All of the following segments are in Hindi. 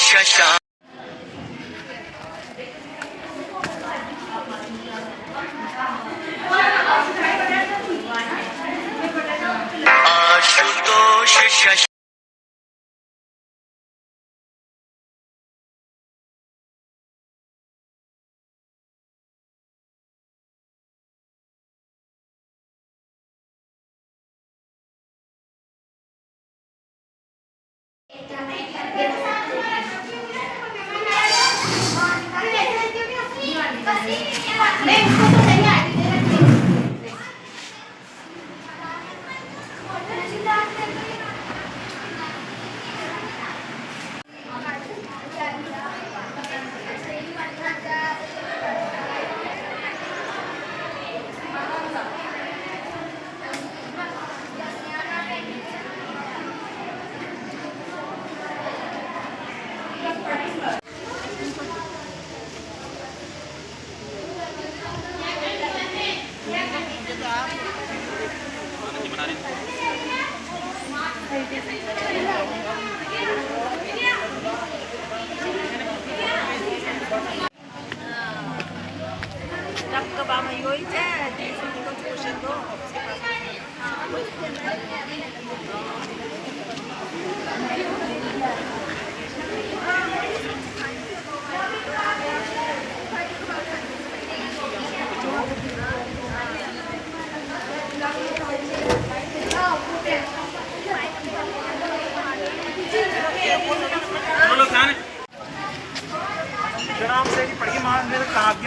शशांक आशुतोष शशांक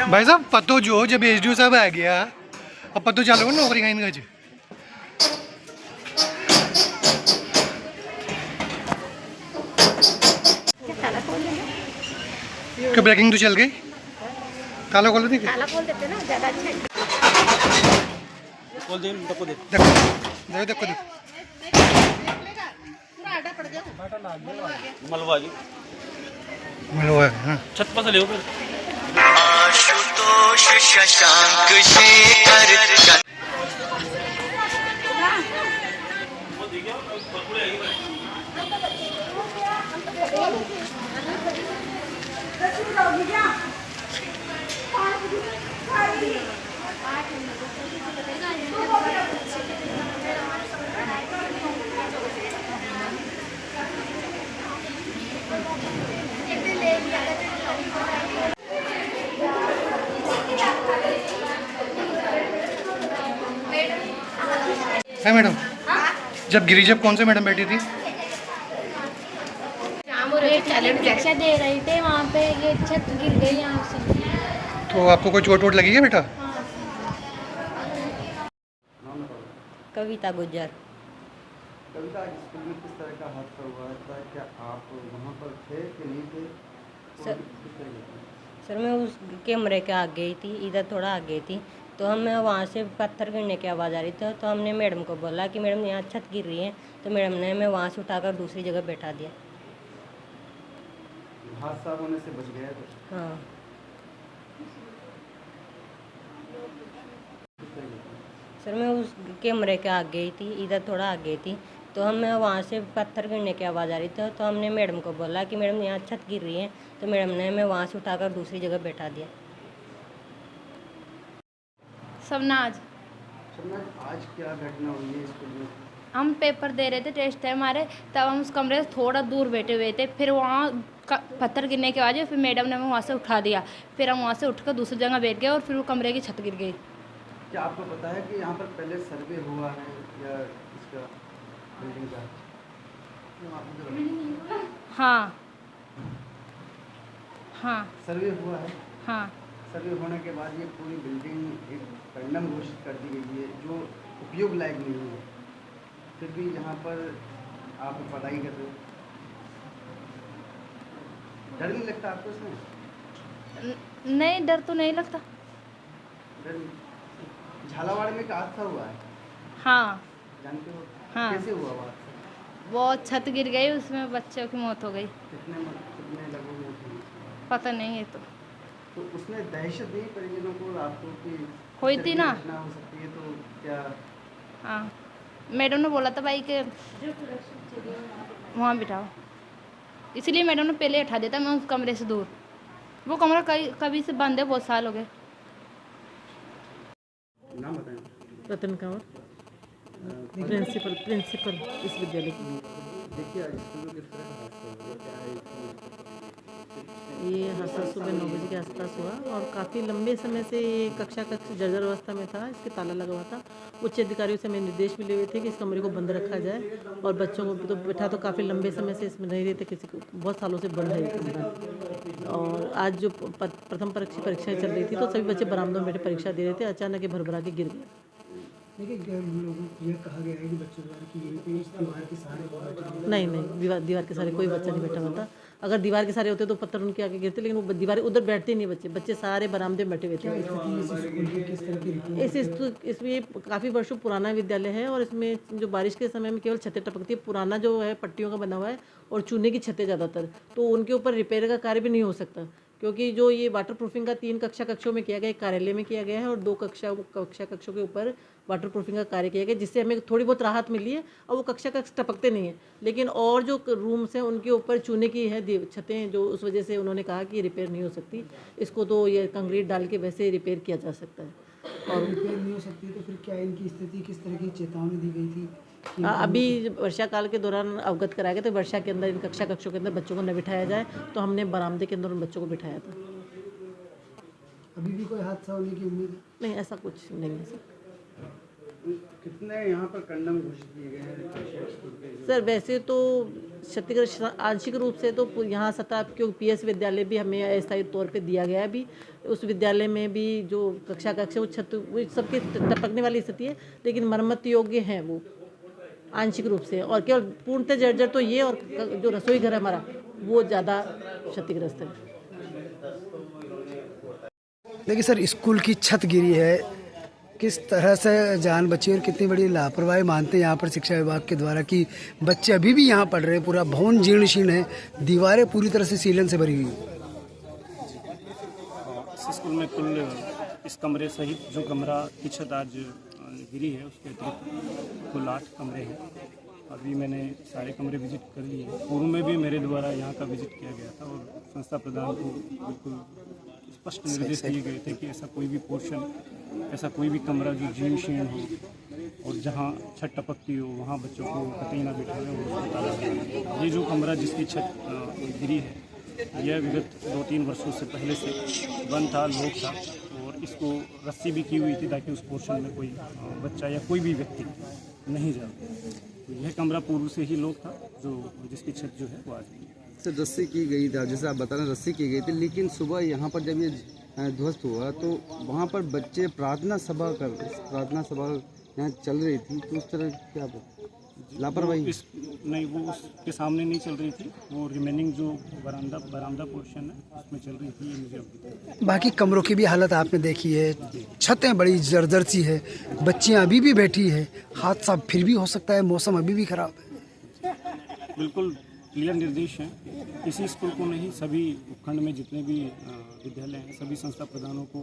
भाई साहब पतो जो जब एसडीओ साहब आ गया अब पतो चालू नौकरी खाइन गज क्या ब्रेकिंग तो चल गई ताला खोल दे ताला खोल देते ना ज्यादा अच्छा खोल दे देखो देखो देखो मलवा जी मलवा हां छत पर से ले ऊपर आशुतोष शशांक शेखर है मैडम जब गिरी जब कौन से मैडम बैठी थी परीक्षा दे रही थे वहाँ पे ये छत गिर गई यहाँ से। तो आपको कोई चोट वोट लगी है बेटा? कविता गुज्जर। कविता स्कूल में किस तरह का हादसा हुआ था? क्या आप वहाँ पर थे कि नहीं थे? सर मैं उस कैमरे के आगे गई थी, इधर थोड़ा आगे गई थी, तो हमें वहाँ से पत्थर गिरने की आवाज़ आ रही थी। तो हमने मैडम को बोला कि मैडम यहाँ छत गिर रही है, तो मैडम ने हमें वहाँ से उठाकर दूसरी जगह बैठा दिया। हादसा होने से बच गया तो? हाँ सर मैं उस कैमरे के आगे गई थी, इधर थोड़ा आगे गई थी, तो हमें वहाँ से पत्थर गिरने की आवाज़ आ रही थी। तो हमने मैडम को बोला कि मैडम यहाँ छत गिर रही है, तो मैडम ने हमें वहाँ से उठाकर दूसरी जगह बैठा दिया। सबनाज। आज क्या घटना हुई है स्कूल में? हम पेपर दे रहे थे, टेस्ट थे हमारे, तब हम उस कमरे से थोड़ा दूर बैठे हुए थे। फिर वहाँ पत्थर गिरने के बाद फिर मैडम ने हमें वहाँ से उठा दिया। फिर हम वहाँ से उठकर दूसरी जगह बैठ गए और फिर वो कमरे की छत गिर गई। क्या आपको पता है कि यहाँ पर पहले सर्वे हुआ है या इसका बिल्डिंग का? हाँ हाँ सर्वे हुआ है। हाँ सर्वे होने के बाद ये पूरी बिल्डिंग एक कंडम घोषित कर दी गई है, जो उपयोग लायक नहीं है, फिर भी यहाँ पर आप पढ़ाई कर रहे हो। डर नहीं लगता आपको इसमें? नहीं, डर तो नहीं लगता। झालावाड़ में एक हादसा हुआ है, हाँ जानते हो? हाँ। कैसे हुआ वो? वो छत गिर गई, उसमें बच्चों की मौत हो गई। कितने लोगों की? पता नहीं है। तो उसमें दहशत नहीं परिजनों को आपको कि हुई थी ना? घटना हो सकती है, तो क्या? हाँ मैडम ने बोला था भाई के वहाँ बिठाओ। इसलिए मैडम ने पहले हटा दिया था मैं उस कमरे से दूर। वो कमरा कभी से बंद है, बहुत साल हो गए। नाम बताएं। रतन कंवर, प्रिंसिपल इस विद्यालय की। देखिए आज स्कूल में किस तरह का हादसा हुआ, क्या है इसमें? ये हादसा सुबह 9 बजे के आसपास हुआ और काफ़ी लंबे समय से ये कक्ष जर्जर अवस्था में था। इसके ताला लगा हुआ था। उच्च अधिकारियों से हमें निर्देश मिले हुए थे कि इस कमरे को बंद रखा जाए और बच्चों को तो बैठा तो काफ़ी लंबे समय से इसमें नहीं रहते, किसी को बहुत सालों से बंद है ये कमरा। और आज जो प्रथम परीक्षाएँ चल रही थी तो सभी बच्चे बरामदों में बैठे परीक्षा दे रहे थे, अचानक ये भरभरा के गिर गया। देखिए लोगों को यह कहा गया है कि बच्चों द्वारा कि यहीं पे इस दीवार के सहारे नहीं, दीवार के सहारे कोई बच्चा नहीं बैठा हुआ था। अगर दीवार के सहारे होते तो पत्थर उनके आगे गिरते, लेकिन वो दीवार उधर बैठते नहीं बच्चे सारे बरामदे में बैठे हुए थे। इसमें काफ़ी वर्षों पुराना विद्यालय है और इसमें जो बारिश के समय में केवल छतें टपकती है। पुराना जो है पट्टियों का बना हुआ है और चूने की छतें ज़्यादातर, तो उनके ऊपर रिपेयर का कार्य भी नहीं हो सकता, क्योंकि जो ये वाटर प्रूफिंग का 3 कक्षों में किया गया, एक कार्यालय में किया गया है और 2 कक्षों के ऊपर वाटर प्रूफिंग का कार्य किया गया, जिससे हमें थोड़ी बहुत राहत मिली है और वो कक्ष टपकते नहीं है। लेकिन और जो रूम्स हैं उनके ऊपर चूने की है छतें, जो उस वजह से उन्होंने कहा कि रिपेयर नहीं हो सकती, इसको तो ये कंक्रीट डाल के वैसे रिपेयर किया जा सकता है। और रिपेयर नहीं हो सकती तो फिर क्या इनकी स्थिति किस तरह की चेतावनी दी गई थी? अभी वर्षा काल के दौरान अवगत कराया गया, तो वर्षा के अंदर इन कक्षों के अंदर बच्चों को न बिठाया जाए, तो हमने बरामदे के अंदर उन बच्चों को बिठाया था। अभी भी कोई हादसा होने की उम्मीद है? नहीं, ऐसा कुछ नहीं है सर। कितने यहाँ पर कंडम घोषित किए गए हैं? सर वैसे तो क्षतिग्रस्त आंशिक रूप से तो यहाँ सतह क्यों PS विद्यालय भी हमें अस्थायी तौर पे दिया गया है। भी उस विद्यालय में भी जो कक्षा वो छत वो सबकी टपकने वाली स्थिति है, लेकिन मरम्मत योग्य हैं वो आंशिक रूप से, और केवल पूर्णतः जर्जर तो ये और जो रसोई घर है हमारा वो ज़्यादा क्षतिग्रस्त है। देखिए सर, स्कूल की छत गिरी है, किस तरह से जान बची और कितनी बड़ी लापरवाही मानते हैं यहाँ पर शिक्षा विभाग के द्वारा कि बच्चे अभी भी यहाँ पढ़ रहे हैं। पूरा भवन जीर्ण शीर्ण है, दीवारें पूरी तरह से सीलन से भरी हुई है। इस स्कूल में कुल इस कमरे सहित जो कमरा की छत आज गिरी है उसके अतिरिक्त कुल 8 कमरे हैं। अभी मैंने सारे कमरे विजिट कर लिए हैं। पूर्व में भी मेरे द्वारा यहाँ का विजिट किया गया था और संस्था प्रधान को बिल्कुल स्पष्ट निर्देश दिए गए थे कि ऐसा कोई भी पोर्शन, ऐसा कोई भी कमरा जो जीर्ण शीर्ण हो और जहाँ छत टपकती हो वहाँ बच्चों को कतई ना बिठाएं और उसको ताला लगाएं। ये जो कमरा जिसकी छत गिरी है यह विगत 2-3 वर्षों से पहले से बंद था, लॉक था और इसको रस्सी भी की हुई थी ताकि उस पोर्शन में कोई बच्चा या कोई भी व्यक्ति नहीं जाए। तो यह कमरा पूर्व से ही लॉक था, जो जिसकी छत जो है वो आज गई। सर रस्सी की गई था, जैसे आप बता रहे हैं रस्सी की गई थी, लेकिन सुबह यहाँ पर जब ये ध्वस्त हुआ तो वहाँ पर बच्चे प्रार्थना सभा यहाँ चल रही थी, तो उस तरह क्या लापरवाही? नहीं, वो उसके सामने नहीं चल रही थी, वो रिमेनिंग जो बरामदा पोर्शन है उसमें चल रही थी। ये मुझे बाकी कमरों की भी हालत आपने देखी है, छतें बड़ी जर्जर सी है, बच्चियाँ अभी भी बैठी है, हादसा फिर भी हो सकता है, मौसम अभी भी खराब है। बिल्कुल क्लियर निर्देश हैं, इसी स्कूल को नहीं सभी उपखंड में जितने भी विद्यालय हैं सभी संस्था प्रधानों को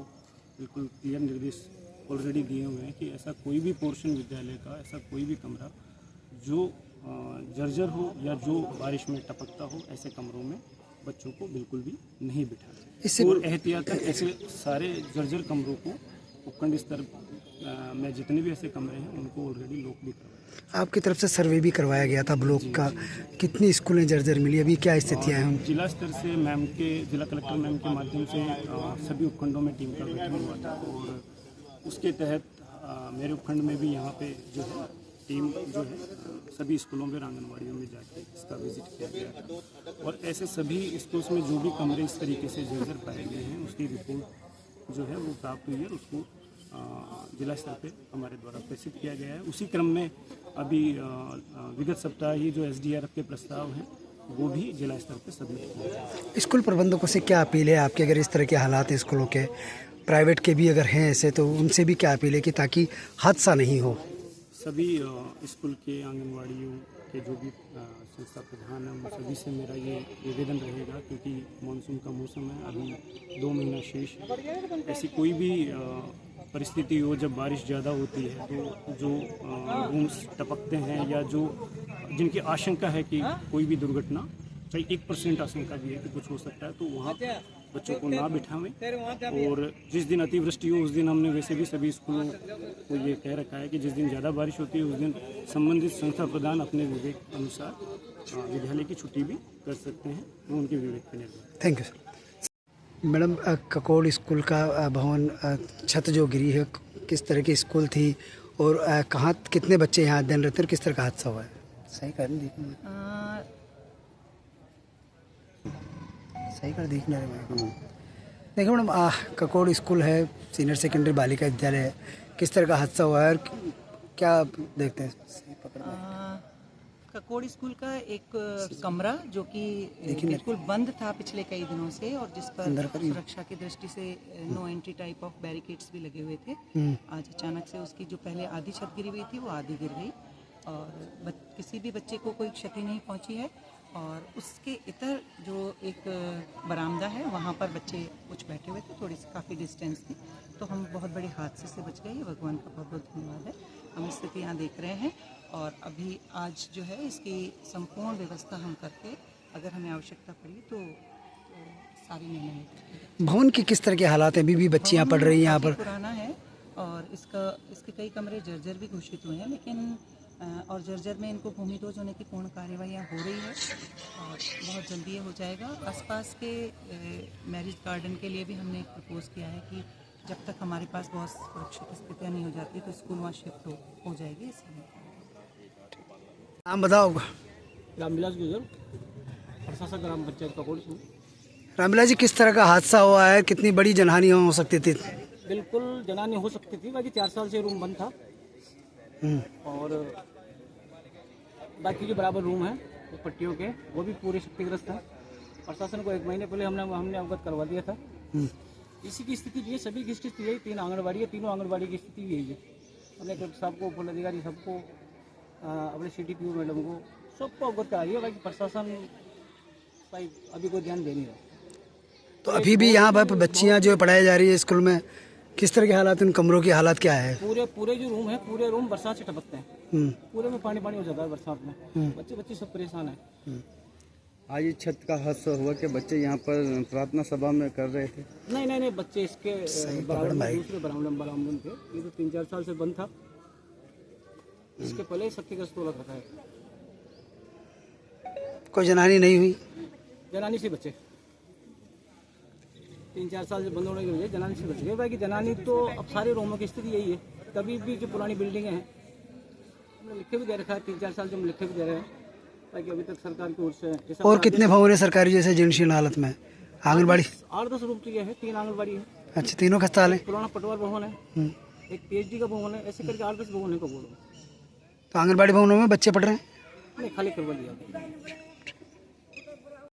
बिल्कुल क्लियर निर्देश ऑलरेडी दिए हुए हैं कि ऐसा कोई भी पोर्शन विद्यालय का, ऐसा कोई भी कमरा जो जर्जर हो या जो बारिश में टपकता हो, ऐसे कमरों में बच्चों को बिल्कुल भी नहीं बिठाना और एहतियातन ऐसे सारे जर्जर कमरों को उपखंड स्तर में जितने भी ऐसे कमरे हैं उनको ऑलरेडी लॉक भी करवाया। आपकी तरफ से सर्वे भी करवाया गया था ब्लॉक का, कितनी स्कूलें जर्जर मिली, अभी क्या स्थितियाँ हैं? जिला स्तर से जिला कलेक्टर मैम के माध्यम से सभी उपखंडों में टीम का गठन हुआ था और उसके तहत मेरे उपखंड में भी यहाँ पे जो है टीम जो है सभी स्कूलों में आंगनबाड़ियों में जाके इसका विजिट किया गया था और ऐसे सभी स्कूल्स में जो भी कमरे इस तरीके से जर्जर पाए गए हैं उसकी रिपोर्ट जो है वो प्राप्त हुई है, उसको जिला स्तर पे हमारे द्वारा प्रेषित किया गया है। उसी क्रम में अभी विगत सप्ताह ही जो SDRF के प्रस्ताव हैं वो भी जिला स्तर पे सबमिट किया गया। स्कूल प्रबंधकों से क्या अपील है आपके, अगर इस तरह के हालात हैं स्कूलों के, प्राइवेट के भी अगर हैं ऐसे, तो उनसे भी क्या अपील है कि ताकि हादसा नहीं हो? सभी स्कूल के आंगनवाड़ियों के जो भी संस्था प्रधान हैं उन सभी से मेरा ये निवेदन रहेगा, क्योंकि मानसून का मौसम है, अभी 2 महीना शेष है। ऐसी कोई भी परिस्थिति हो जब बारिश ज़्यादा होती है तो जो रूम्स टपकते हैं या जो जिनकी आशंका है कि कोई भी दुर्घटना चाहे 1% आशंका भी है कि कुछ हो सकता है, तो वहाँ बच्चों को ना बिठावें। और जिस दिन अतिवृष्टि हो उस दिन हमने वैसे भी सभी स्कूलों को ये कह रखा है कि जिस दिन ज़्यादा बारिश होती है उस दिन संबंधित संस्था प्रधान अपने विवेक अनुसार विद्यालय की छुट्टी भी कर सकते हैं, वो उनके विवेक पर निर्भर। Thank you sir. Madam Kakod school का भवन छत जो गिरी है, किस तरह की स्कूल थी और कहाँ कितने बच्चे यहाँ अध्ययन रहते हैं और किस तरह का हादसा हुआ है? सही कर देखना देखिए मैडम, ककोड़ स्कूल है, सीनियर सेकेंडरी बालिका विद्यालय है, किस तरह का हादसा हुआ है और क्या देखते हैं? ककोड़ स्कूल का एक कमरा जो कि बिल्कुल बंद था पिछले कई दिनों से, और जिस पर सुरक्षा की दृष्टि से no entry type of barricades भी लगे हुए थे। आज अचानक से उसकी जो पहले आधी छत गिरी हुई थी वो आधी गिर गई और किसी भी बच्चे को कोई क्षति नहीं पहुंची है। और उसके इतर जो एक बरामदा है वहाँ पर बच्चे कुछ बैठे हुए थे, थोड़ी सी काफ़ी डिस्टेंस थी, तो हम बहुत बड़े हादसे से बच गए। भगवान का बहुत बहुत धन्यवाद है। हम स्थिति यहाँ देख रहे हैं और अभी आज जो है इसकी संपूर्ण व्यवस्था हम करके अगर हमें आवश्यकता पड़ी तो सारी निर्णय लेंगे। भवन की किस तरह के हालात हैं? अभी भी बच्चे यहाँ पढ़ रही हैं यहाँ पर? पुराना है और इसके कई कमरे जर्जर भी घोषित हुए हैं, लेकिन और जर्जर में इनको भूमिदोज होने की पूर्ण कार्यवाहियाँ हो रही है और बहुत जल्दी ये हो जाएगा। आसपास के मैरिज गार्डन के लिए भी हमने एक प्रपोज किया है कि जब तक हमारे पास बहुत सुरक्षित स्थितियाँ नहीं हो जाती तो स्कूल वहाँ शिफ्ट हो जाएगी। इसलिए नाम बताओ। रामविलास गुजर, प्रशासक ग्राम पंचायत ककोड़। रामविलास जी, किस तरह का हादसा हुआ है? कितनी बड़ी जनहानि हो सकती थी? बिल्कुल जनहानि हो सकती थी, बाकी 4 साल से रूम बंद था और बाकी जो बराबर रूम है पट्टियों के वो भी पूरे क्षतिग्रस्त हैं। प्रशासन को 1 महीने पहले हमने अवगत करवा दिया था। इसी की स्थिति भी है, सभी की स्थिति यही, 3 आंगनबाड़ी है, तीनों आंगनबाड़ी की स्थिति यही है। हमने कलेक्टर साहब को, उपल अधिकारी सबको, अपने CDPO मैडम को, सबको अवगत करा दिया। बाकी प्रशासन भाई अभी कोई ध्यान दे नहीं रहा। तो अभी भी यहाँ पर बच्चियाँ जो पढ़ाई जा रही है स्कूल में, किस तरह के हालात, उन कमरों की हालात क्या है? पूरे जो रूम है, पूरे रूम बरसात से टपकते हैं, पूरे में पानी हो जाता है बरसात में। बच्चे सब परेशान हैं। आज ये छत का हादसा हुआ कि बच्चे यहाँ पर प्रार्थना सभा में कर रहे थे? नहीं, बच्चे इसके बराबर में दूसरे बरामदन थे। ये तो 3-4 साल से बंद था, इसके पहले क्षतिग्रस्त हो रखा है। कोई जनहानि नहीं हुई? जनानी से बच्चे 3-4 साल से बंद होने की वजह जनानी से बच गए। बाकी जनानी तो अब सारे रूमों की स्थिति यही है। तभी भी जो पुरानी बिल्डिंगें हैं हमने लिखे भी दे रखा है, 3-4 साल से हम लिखे भी दे रहे हैं, ताकि अभी तक सरकार की ओर से। और कितने भवन है सरकारी जैसे जीर्णशीर्ण हालत में? आंगनबाड़ी 8-10 रूम चाहिए है, 3 आंगनबाड़ी है। अच्छा, तीनों का अस्पताल है? पुराना पटवार भवन है, एक PhD का भवन है, ऐसे करके 8-10 भवन है। तो आंगनबाड़ी भवनों में बच्चे पढ़ रहे हैं? नहीं, खाली करवा लिया।